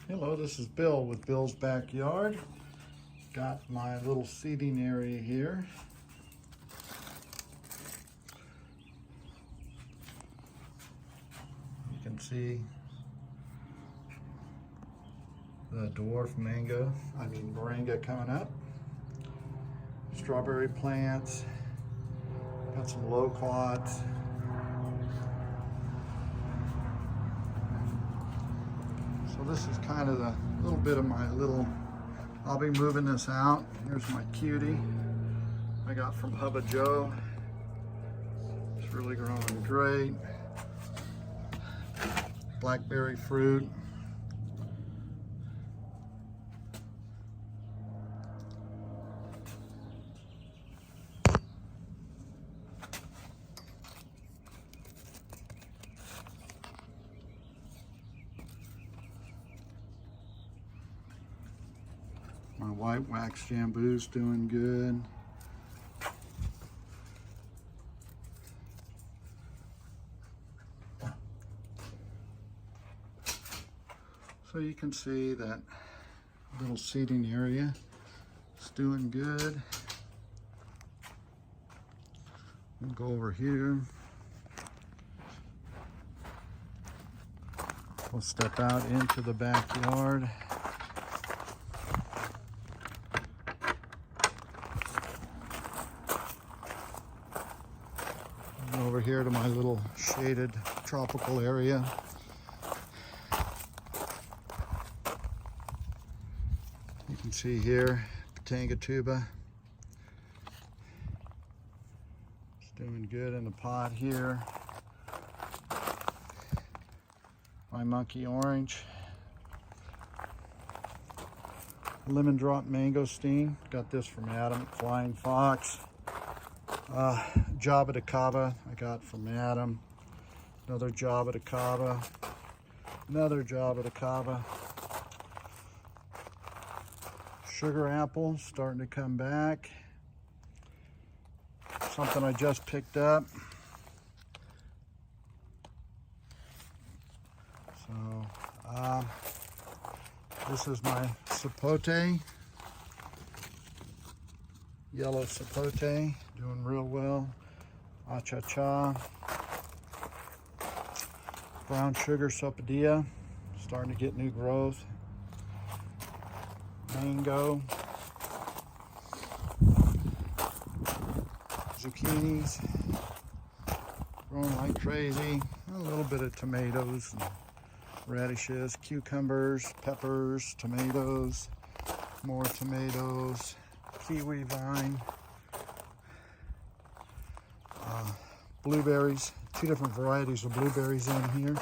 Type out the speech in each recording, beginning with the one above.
Hello, this is Bill with Bill's Backyard. Got my little seating area here. You can see the dwarf moringa coming up. Strawberry plants. Got some loquats. So this is kind of the little bit of my little, I'll be moving this out. Here's my cutie I got from Hubba Joe. It's really growing great. Blackberry fruit. My white wax jambu's doing good. So you can see that little seating area is doing good. We'll go over here. We'll step out into the backyard. Over here to my little shaded tropical area. You can see here, Pitanga It's doing good in the pot here. My monkey orange. Lemon drop mangosteen. Got this from Adam at Flying Fox. Java de Cava I got from Adam. Another Java de Cava. Another Java de Cava. Sugar apple starting to come back. Something I just picked up. So this is my sapote. Yellow sapote, doing real well. Acha-cha. Brown sugar sapodilla, starting to get new growth. Mango. Zucchinis, growing like crazy. A little bit of tomatoes, and radishes, cucumbers, peppers, tomatoes, more tomatoes. Kiwi vine, blueberries, 2 different varieties of blueberries in here.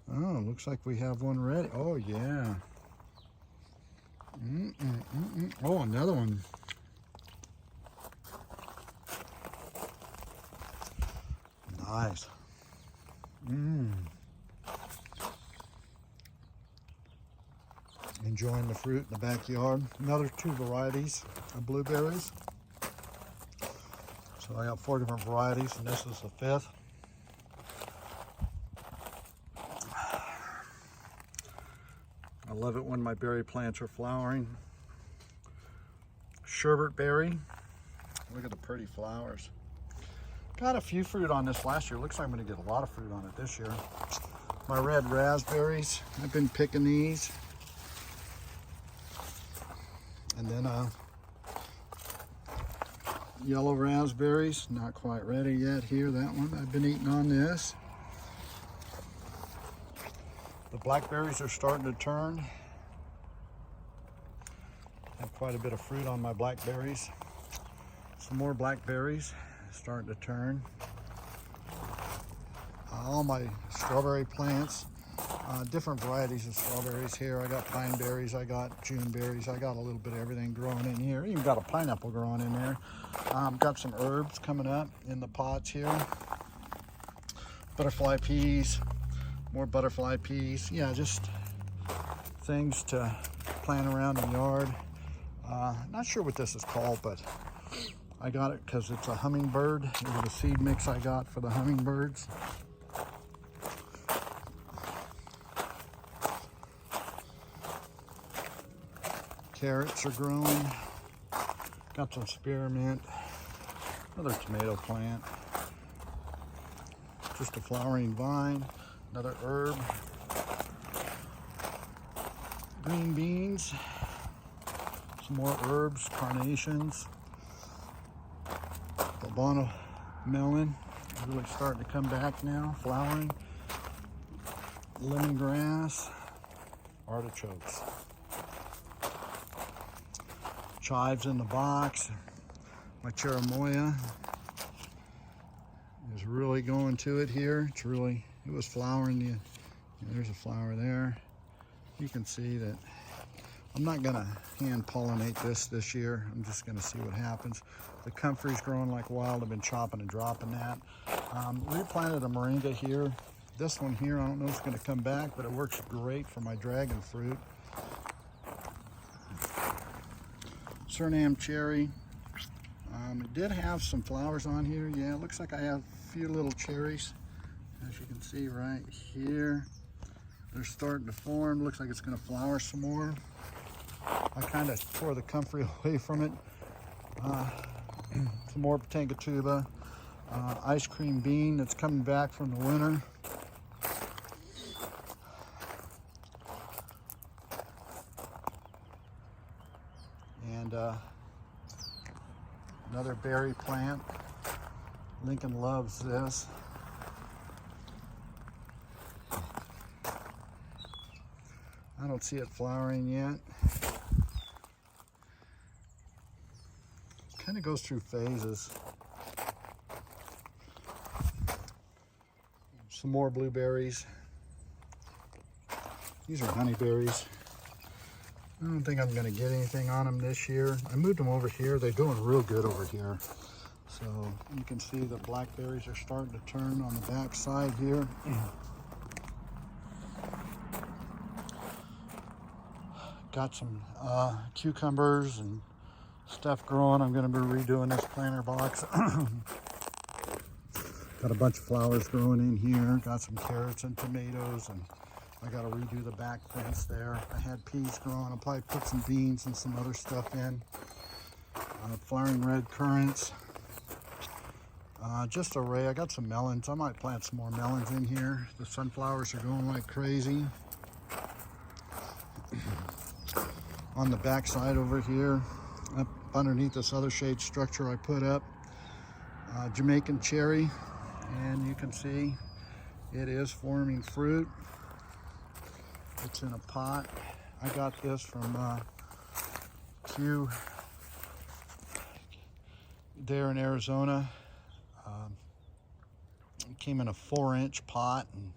Oh, looks like we have one ready. Oh yeah. Oh, another one. Nice. Enjoying the fruit in the backyard. Another 2 varieties of blueberries. So I got 4 different varieties, and this is the 5th. I love it when my berry plants are flowering. Sherbet berry. Look at the pretty flowers. Got a few fruit on this last year. Looks like I'm going to get a lot of fruit on it this year. My red raspberries. I've been picking these. And then yellow raspberries, not quite ready yet here, that one. I've been eating on this. The blackberries are starting to turn. I have quite a bit of fruit on my blackberries. Some more blackberries starting to turn. All my strawberry plants. Different varieties of strawberries here. I got pine berries, I got June berries, I got a little bit of everything growing in here. Even got a pineapple growing in there. Got some herbs coming up in the pots here. Butterfly peas, more butterfly peas. Yeah, just things to plant around the yard. Not sure what this is called, but I got it because it's a hummingbird. It was a seed mix I got for the hummingbirds. Carrots are growing. Got some spearmint. Another tomato plant. Just a flowering vine. Another herb. Green beans. Some more herbs, carnations. Albano melon. Really starting to come back now, flowering. Lemongrass. Artichokes. Chives in the box. My cherimoya is really going to it here. It was flowering. There's a flower there. You can see that I'm not gonna hand pollinate this year. I'm just gonna see what happens. The comfrey's growing like wild. I've been chopping and dropping that. Replanted a moringa here. This one here, I don't know if it's gonna come back, but it works great for my dragon fruit. Suriname cherry. It did have some flowers on here. Yeah, it looks like I have a few little cherries. As you can see right here, they're starting to form. Looks like it's gonna flower some more. I kind of tore the comfrey away from it. Some more Potangatuba. Ice cream bean that's coming back from the winter. And another berry plant. Lincoln loves this. I don't see it flowering yet. Kind of goes through phases. Some more blueberries. These are honeyberries. I don't think I'm gonna get anything on them this year. I moved them over here. They're doing real good over here. So you can see the blackberries are starting to turn on the back side here. Got some cucumbers and stuff growing. I'm gonna be redoing this planter box. Got a bunch of flowers growing in here. Got some carrots and tomatoes, and I got to redo the back fence there. I had peas growing. I'll probably put some beans and some other stuff in. Flowering red currants. Just array. I got some melons. I might plant some more melons in here. The sunflowers are going like crazy. On the back side over here, up underneath this other shade structure I put up, Jamaican cherry. And you can see it is forming fruit. It's in a pot. I got this from Q there in Arizona. It came in a 4-inch pot, and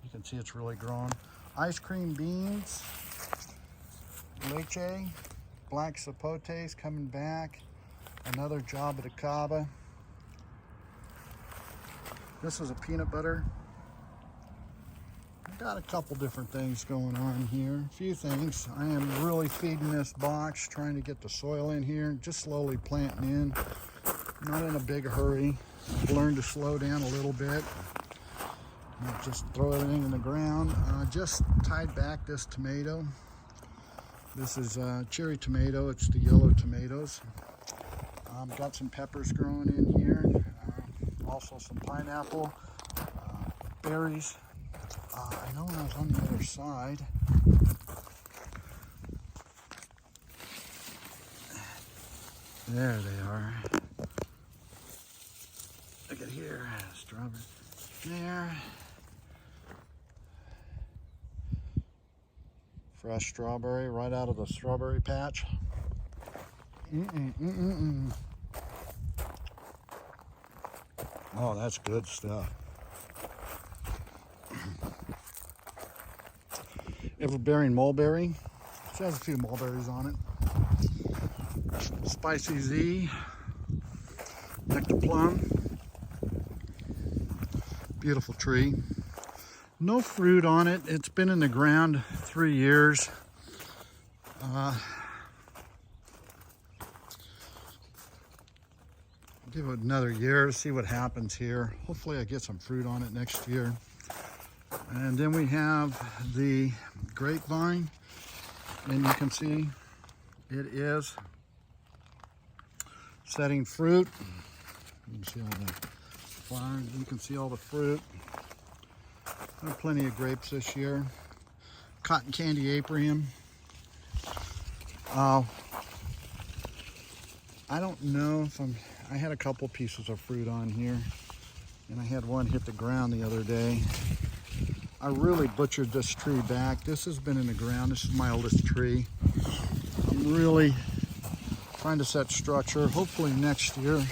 you can see it's really growing. Ice cream beans, leche, black sapotes coming back. Another Java de Cava. This is a peanut butter. I've got a couple different things going on here. A few things. I am really feeding this box, trying to get the soil in here, just slowly planting in. Not in a big hurry. I've learned to slow down a little bit. Not just throw everything in the ground. Just tied back this tomato. This is cherry tomato. It's the yellow tomatoes. Got some peppers growing in here. Also some pineapple, berries. I know when I was on the other side, there they are. Look at here, strawberry. There. Fresh strawberry right out of the strawberry patch. Oh, that's good stuff. Everbearing mulberry. It has a few mulberries on it. Spicy Z. Nectar plum. Beautiful tree. No fruit on it. It's been in the ground 3 years. Give it another year, see what happens here. Hopefully I get some fruit on it next year. And then we have the grapevine, and you can see it is setting fruit. You can see all the flowers. You can see all the fruit. There are plenty of grapes this year. Cotton candy apiarium. I don't know if I had a couple pieces of fruit on here, and I had one hit the ground the other day. I really butchered this tree back. This has been in the ground. This is my oldest tree. I'm really trying to set structure. Hopefully next year,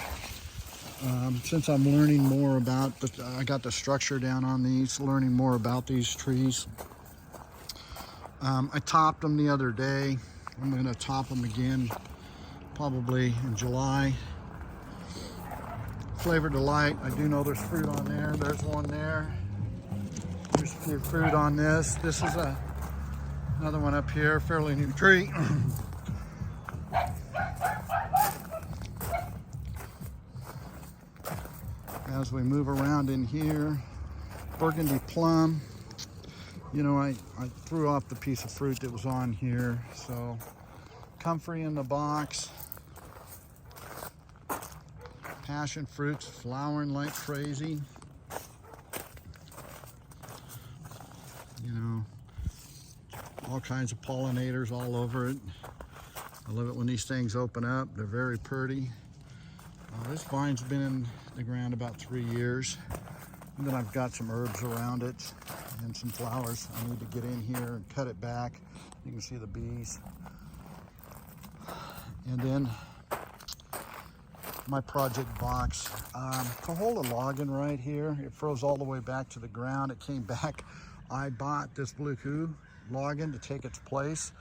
since I'm learning more about, I got the structure down on these, learning more about these trees. I topped them the other day. I'm going to top them again probably in July. Flavor Delight. I do know there's fruit on there. There's one there. There's a few fruit on this. This is another one up here, fairly new tree. As we move around in here, Burgundy Plum. You know, I threw off the piece of fruit that was on here, so comfrey in the box. Passion fruits flowering like crazy. You know, all kinds of pollinators all over it. I love it when these things open up. They're very pretty. This vine's been in the ground about 3 years. And then I've got some herbs around it and some flowers. I need to get in here and cut it back. You can see the bees. And then my project box. Cahola Logging right here. It froze all the way back to the ground. It came back. I bought this Blue Logging to take its place.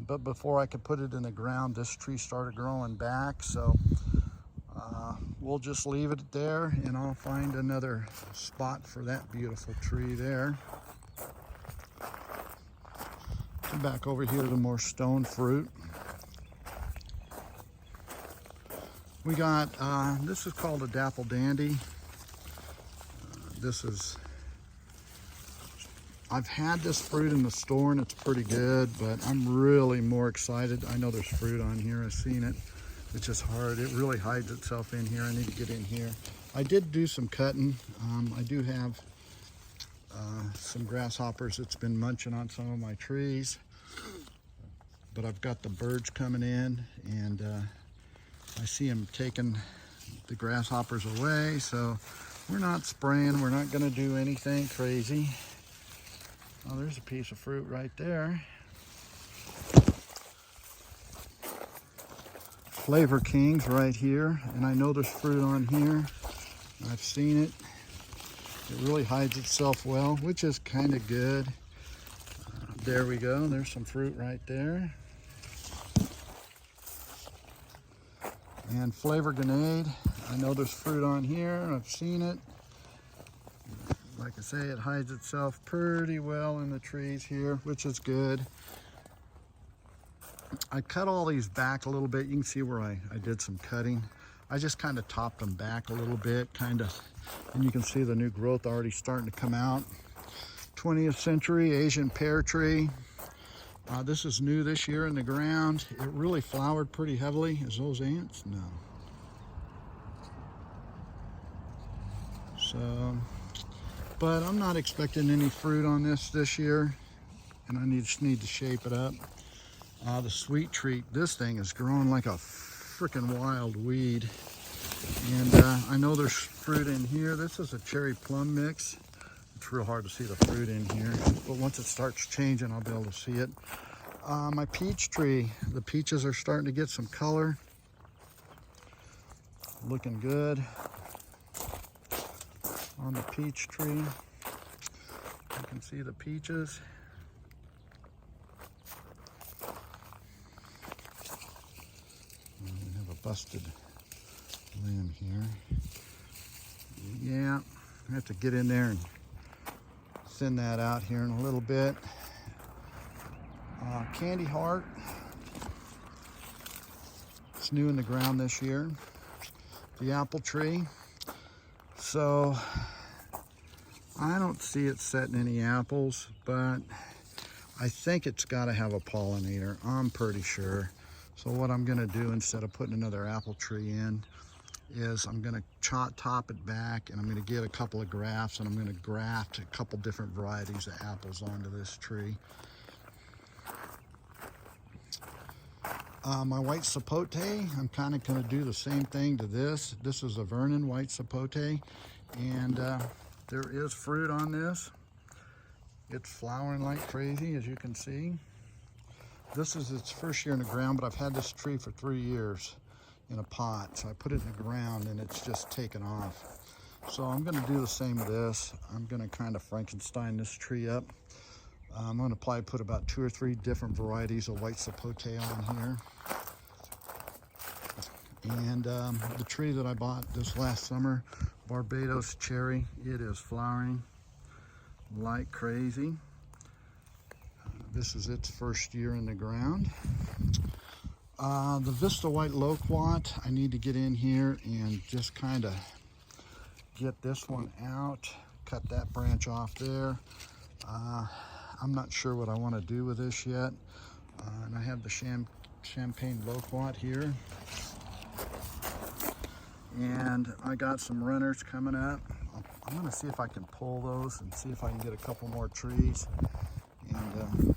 But before I could put it in the ground, this tree started growing back. So we'll just leave it there, and I'll find another spot for that beautiful tree there. Come back over here to more stone fruit. We got, this is called a Dapple Dandy. I've had this fruit in the store and it's pretty good, but I'm really more excited. I know there's fruit on here, I've seen it. It's just hard. It really hides itself in here. I need to get in here. I did do some cutting. I do have some grasshoppers that's been munching on some of my trees. But I've got the birds coming in, and I see them taking the grasshoppers away. So we're not spraying. We're not going to do anything crazy. Oh, there's a piece of fruit right there. Flavor Kings right here, and I know there's fruit on here. I've seen it. It really hides itself well, which is kind of good. There we go. There's some fruit right there. And Flavor Grenade. I know there's fruit on here. I've seen it. Like I say, it hides itself pretty well in the trees here, which is good. I cut all these back a little bit. You can see where I did some cutting. I just kind of topped them back a little bit, and you can see the new growth already starting to come out. 20th century Asian pear tree. This is new this year in the ground. It really flowered pretty heavily. Is those ants? No. So, but I'm not expecting any fruit on this year, and I just need to shape it up. The Sweet Treat, this thing is growing like a freaking wild weed. And I know there's fruit in here. This is a cherry plum mix. It's real hard to see the fruit in here, but once it starts changing, I'll be able to see it. My peach tree, the peaches are starting to get some color. Looking good on the peach tree. You can see the peaches. Busted limb here. Yeah, I have to get in there and thin that out here in a little bit. Candy Heart. It's new in the ground this year. The apple tree. So I don't see it setting any apples, but I think it's got to have a pollinator. I'm pretty sure. So what I'm gonna do instead of putting another apple tree in is I'm gonna top it back, and I'm gonna get a couple of grafts, and I'm gonna graft a couple different varieties of apples onto this tree. My white sapote, I'm kind of going to do the same thing to this. This is a Vernon white sapote, and there is fruit on this. It's flowering like crazy, as you can see. This is its first year in the ground, but I've had this tree for 3 years in a pot. So I put it in the ground, and it's just taken off. So I'm going to do the same with this. I'm going to kind of Frankenstein this tree up. I'm going to probably put about 2 or 3 different varieties of white sapote on here. And the tree that I bought this last summer, Barbados cherry, it is flowering like crazy. This is its first year in the ground. The Vista White Loquat, I need to get in here and just kind of get this one out, cut that branch off there. I'm not sure what I want to do with this yet. And I have the Champagne Loquat here. And I got some runners coming up. I'm going to see if I can pull those and see if I can get a couple more trees and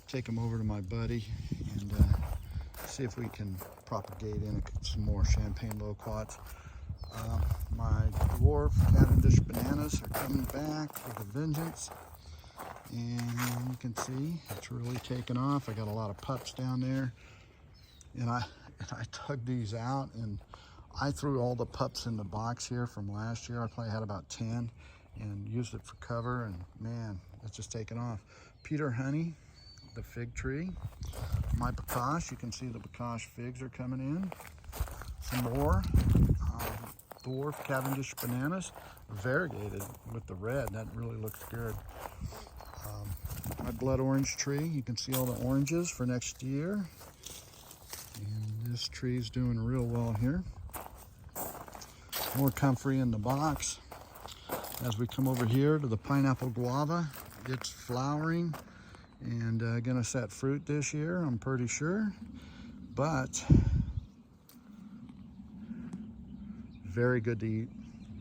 take them over to my buddy and see if we can propagate in some more Champagne Loquats. My dwarf Cavendish bananas are coming back with a vengeance. And you can see it's really taken off. I got a lot of pups down there, and I dug these out, and I threw all the pups in the box here from last year. I probably had about 10 and used it for cover, and man, it's just taken off. Peter Honey, the fig tree. My Bakash, you can see the Bakash figs are coming in. Some more dwarf Cavendish bananas, variegated with the red. That really looks good. My blood orange tree, you can see all the oranges for next year. And this tree's doing real well here. More comfrey in the box. As we come over here to the pineapple guava, it's flowering and gonna set fruit this year, I'm pretty sure. But very good to eat,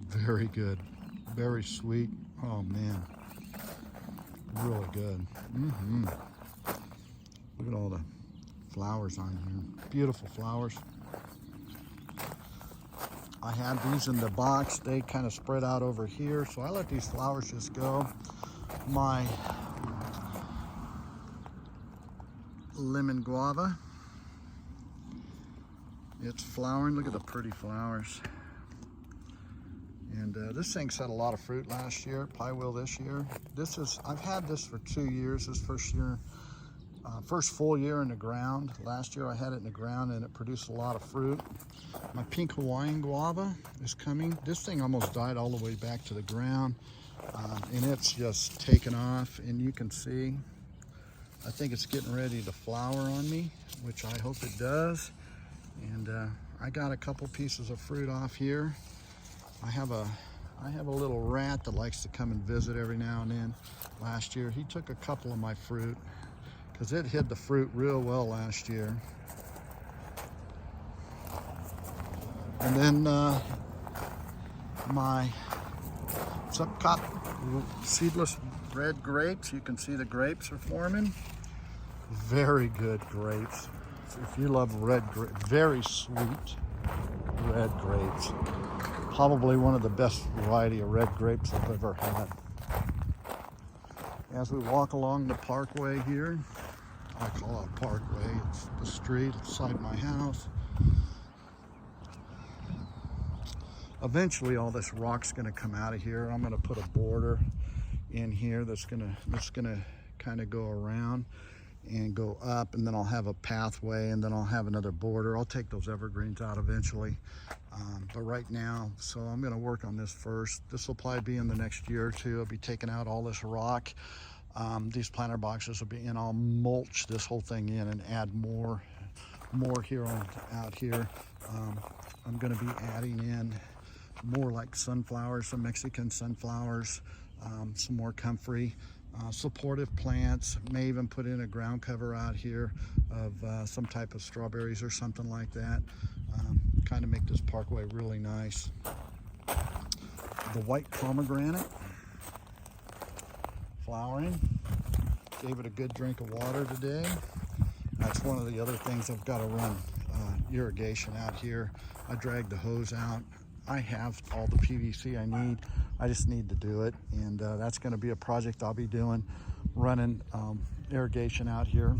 very good, very sweet. Oh man. Really good. Look at all the flowers on here. Beautiful flowers. I had these in the box. They kind of spread out over here, so I let these flowers just go. My lemon guava. It's flowering. Look at the pretty flowers. And this thing set a lot of fruit last year, probably will this year. I've had this for 2 years, this first full year in the ground. Last year I had it in the ground and it produced a lot of fruit. My pink Hawaiian guava is coming. This thing almost died all the way back to the ground, and it's just taken off, and you can see, I think it's getting ready to flower on me, which I hope it does. And I got a couple pieces of fruit off here. I have a little rat that likes to come and visit every now and then. Last year, he took a couple of my fruit because it hid the fruit real well last year. And then my Subcop seedless red grapes, you can see the grapes are forming. Very good grapes. If you love red grapes, very sweet red grapes. Probably one of the best variety of red grapes I've ever had. As we walk along the parkway here, I call it a parkway, it's the street beside my house. Eventually all this rock's gonna come out of here. I'm gonna put a border in here that's gonna kind of go around and go up, and then I'll have a pathway, and then I'll have another border. I'll take those evergreens out eventually. But right now, so I'm gonna work on this first. This will probably be in the next year or two. I'll be taking out all this rock. These planter boxes will be in. I'll mulch this whole thing in and add more here on out here. I'm gonna be adding in more like sunflowers, some Mexican sunflowers, some more comfrey. supportive plants. May even put in a ground cover out here of some type of strawberries or something like that. Kind of make this parkway really nice. The white pomegranate flowering. Gave it a good drink of water today. That's one of the other things. I've got to run irrigation out here. I dragged the hose out. I have all the PVC I need. I just need to do it, and that's going to be a project I'll be doing, running irrigation out here.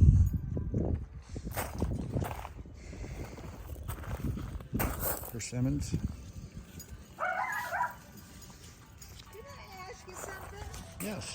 Persimmons. Can I ask you something? Yes.